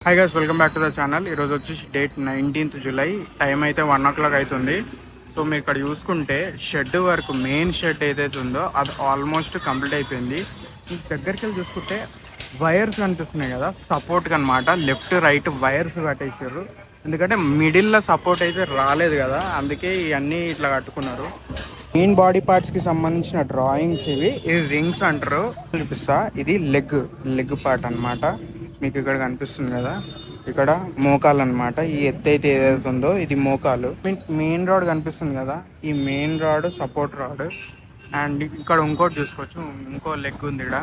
Hi guys, welcome back to the channel. ఈరోజు వచ్చేసి date 19th July. Time అయితే 1 o'clock అవుతుంది. సో మీరు ఇక్కడ చూసుకుంటే షెడ్ వరకు మెయిన్ షెడ్ ఏదైతే ఉందో అది ఆల్మోస్ట్ కంప్లీట్ అయిపోయింది. మీకు దగ్గరికి వెళ్ళి చూసుకుంటే వైర్స్ కనిపిస్తున్నాయి కదా, సపోర్ట్కి అనమాట. లెఫ్ట్ రైట్ వైర్స్ కట్టేసారు. ఎందుకంటే మిడిల్లో సపోర్ట్ అయితే రాలేదు కదా, అందుకే ఇవన్నీ ఇట్లా కట్టుకున్నారు. మెయిన్ బాడీ పార్ట్స్కి సంబంధించిన డ్రాయింగ్స్ ఇవి రింగ్స్ అంటారు. చూపిస్తా, ఇది లెగ్ పార్ట్ అనమాట. మీకు ఇక్కడ కనిపిస్తుంది కదా, ఇక్కడ మోకాలు అనమాట. ఈ ఎత్తు అయితే ఏదైతే ఉందో ఇది మోకాలు. మెయిన్ రాడ్ కనిపిస్తుంది కదా, ఈ main rod support rod. And ఇక్కడ ఇంకోటి చూసుకోవచ్చు, ఇంకో లెగ్ ఉంది ఇక్కడ.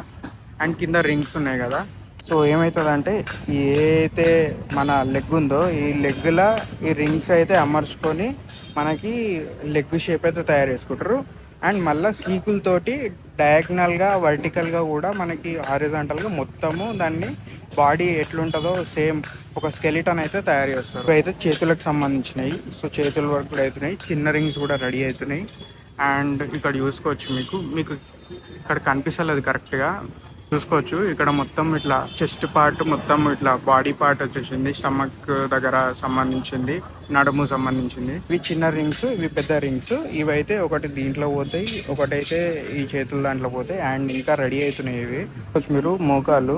అండ్ కింద రింగ్స్ ఉన్నాయి కదా. సో ఏమవుతుందంటే ఏదైతే మన లెగ్ ఉందో ఈ లెగ్లో ఈ రింగ్స్ అయితే అమర్చుకొని మనకి లెగ్ షేప్ అయితే తయారు చేసుకుంటారు. అండ్ మళ్ళీ సీకులతోటి డయాగ్నల్గా వర్టికల్గా కూడా మనకి హారిజాంటల్గా మొత్తము దాన్ని బాడీ ఎట్లుంటుందో సేమ్ ఒక స్కెలిటన్ అయితే తయారు చేస్తారు. అయితే చేతులకు సంబంధించినవి. సో చేతుల వరకు కూడా అవుతున్నాయి, చిన్న రింగ్స్ కూడా రెడీ అవుతున్నాయి. అండ్ ఇక్కడ చూసుకోవచ్చు, మీకు ఇక్కడ కనిపిస్తలేదు కరెక్ట్గా చూసుకోవచ్చు. ఇక్కడ మొత్తం ఇట్లా చెస్ట్ పార్ట్ మొత్తం ఇట్లా బాడీ పార్ట్ వచ్చేసింది. స్టమక్ దగ్గర సంబంధించింది, నడుము సంబంధించింది. ఇవి చిన్న రింగ్స్, ఇవి పెద్ద రింగ్స్. ఇవైతే ఒకటి దీంట్లో పోతాయి, ఒకటైతే ఈ చేతుల దాంట్లో పోతాయి. అండ్ ఇంకా రెడీ అవుతున్నాయి ఇవి. మీరు మోకాలు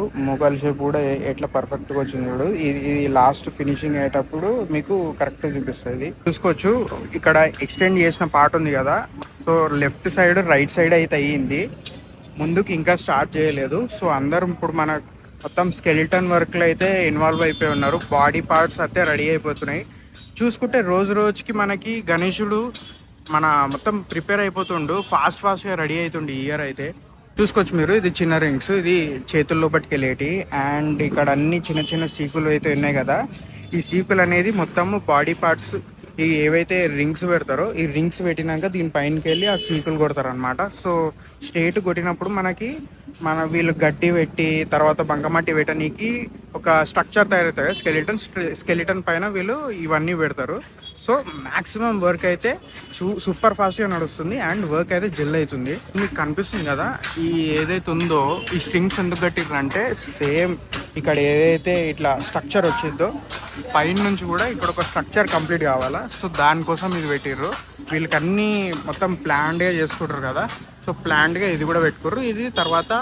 షేప్ కూడా ఎట్లా పర్ఫెక్ట్గా వచ్చింది చూడు. ఇది లాస్ట్ ఫినిషింగ్ అయ్యేటప్పుడు మీకు కరెక్ట్ చూపిస్తుంది. చూసుకోవచ్చు, ఇక్కడ ఎక్స్టెండ్ చేసిన పార్ట్ ఉంది కదా. So left side right side అయితే అయ్యింది, ముందుకు ఇంకా స్టార్ట్ చేయలేదు. సో అందరూ ఇప్పుడు మన మొత్తం స్కెలిటన్ వర్క్లో అయితే ఇన్వాల్వ్ అయిపోయి ఉన్నారు. బాడీ పార్ట్స్ అయితే రెడీ అయిపోతున్నాయి. చూసుకుంటే రోజు రోజుకి మనకి గణేశుడు మన మొత్తం ప్రిపేర్ అయిపోతుండు, ఫాస్ట్గా రెడీ అవుతుండు ఈ ఇయర్ అయితే. చూసుకోవచ్చు మీరు, ఇది చిన్న రింగ్స్, ఇది చేతుల్లో పట్టుకెళ్ళేటి. అండ్ ఇక్కడ అన్ని చిన్న చిన్న సీకులు అయితే ఉన్నాయి కదా. ఈ సీకులు అనేది మొత్తము బాడీ పార్ట్స్ ఈ ఏవైతే రింగ్స్ పెడతారో ఈ రింగ్స్ పెట్టినాక దీనిపైనకి వెళ్ళి ఆ సీకులు కొడతారు అనమాట. సో స్ట్రేట్ కొట్టినప్పుడు వీళ్ళు గడ్డి పెట్టి తర్వాత బంకమట్టి పెట్టడానికి ఒక స్ట్రక్చర్ తయారవుతుంది. స్కెలిటన్ పైన వీళ్ళు ఇవన్నీ పెడతారు. సో మ్యాక్సిమం వర్క్ అయితే సూపర్ ఫాస్ట్గా నడుస్తుంది. అండ్ వర్క్ అయితే జెల్ అవుతుంది. మీకు కనిపిస్తుంది కదా, ఈ ఏదైతే ఉందో ఈ స్ట్రింగ్స్ ఎందుకు కట్టిర్రంటే సేమ్ ఇక్కడ ఏదైతే ఇట్లా స్ట్రక్చర్ వచ్చిందో పైన నుంచి కూడా ఇక్కడ ఒక స్ట్రక్చర్ కంప్లీట్ కావాలా. సో దానికోసం ఇది పెట్టిర్రు. వీళ్ళకి అన్నీ మొత్తం ప్లాన్డ్గా చేసుకుంటారు కదా. సో ప్లాన్డ్గా ఇది కూడా పెట్టుకోరు. ఇది తర్వాత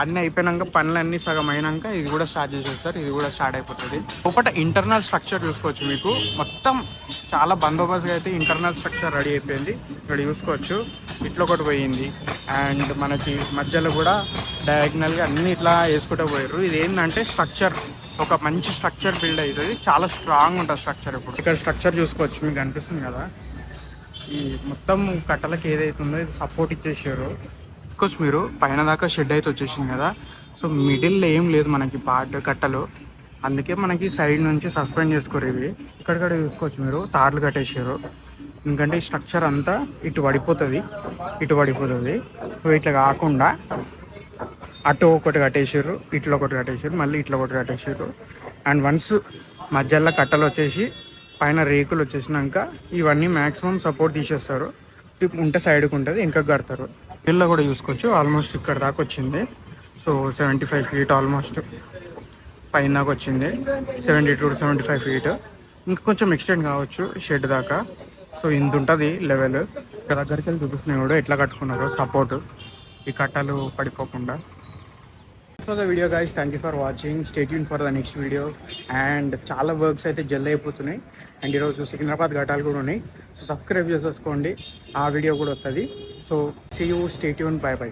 అన్నీ అయిపోయినాక పనులన్నీ సగం అయినాక ఇది కూడా స్టార్ట్ చేసేస్తారు. ఇది కూడా స్టార్ట్ అయిపోతుంది. ఒకటి ఇంటర్నల్ స్ట్రక్చర్ చూసుకోవచ్చు, మీకు మొత్తం చాలా బందోబస్తుగా అయితే ఇంటర్నల్ స్ట్రక్చర్ రెడీ అయిపోయింది. ఇక్కడ చూసుకోవచ్చు, ఇట్లా ఒకటి పోయింది. అండ్ మనకి మధ్యలో కూడా డయాగ్నల్గా అన్నీ ఇట్లా వేసుకుంటూ పోయారు. ఇది ఏంటంటే స్ట్రక్చర్, ఒక మంచి స్ట్రక్చర్ బిల్డ్ అవుతుంది. చాలా స్ట్రాంగ్ ఉంటుంది స్ట్రక్చర్. ఇప్పుడు ఇక్కడ స్ట్రక్చర్ చూసుకోవచ్చు, మీకు కనిపిస్తుంది కదా. ఈ మొత్తం కట్టలకి ఏదైతుందో ఇది సపోర్ట్ ఇచ్చేసారు. బికాస్ మీరు పైన దాకా షెడ్ అయితే వచ్చేసింది కదా. సో మిడిల్లో ఏం లేదు మనకి పార్ట్ కట్టలు, అందుకే మనకి సైడ్ నుంచి సస్పెండ్ చేసుకోరు ఇవి. ఇక్కడిక్కడ చూసుకోవచ్చు మీరు, తార్లు కట్టేసారు. ఎందుకంటే ఈ స్ట్రక్చర్ అంతా ఇటు పడిపోతుంది. సో ఇట్లా కాకుండా అటు ఒకటి కట్టేసారు, ఇట్లా ఒకటి కట్టేసారు, మళ్ళీ ఇట్లా ఒకటి కట్టేసారు. అండ్ వన్స్ మధ్యలో కట్టలు వచ్చేసి పైన రేకులు వచ్చేసినాక ఇవన్నీ మ్యాక్సిమం సపోర్ట్ తీసేస్తారు. ఉంటే సైడ్కి ఉంటుంది, ఇంకా కడతారు. వీళ్ళ కూడా చూసుకోవచ్చు, ఆల్మోస్ట్ ఇక్కడ దాకా వచ్చింది. సో 75 feet ఆల్మోస్ట్ పైన దాకా వచ్చింది. 70 to 75 feet. ఇంకా కొంచెం ఎక్స్టెండ్ కావచ్చు షెడ్ దాకా. సో ఇంత ఉంటుంది లెవెల్. ఇక్కడ దగ్గరికి వెళ్ళి చూపిస్తున్నాయి కూడా ఎట్లా కట్టుకున్నారో సపోర్ట్, ఈ కట్టలు పడిపోకుండా. For the video guys, thank you for watching. Stay tune for the next video. And చాలా వర్క్స్ అయితే జల్ అయిపోతున్నాయి. అండ్ ఈరోజు సికింద్రాబాద్ ఘాటాలు కూడా ఉన్నాయి. సో సబ్స్క్రైబ్ చేసేసుకోండి, ఆ వీడియో కూడా వస్తుంది. So see you, stay tune, bye by.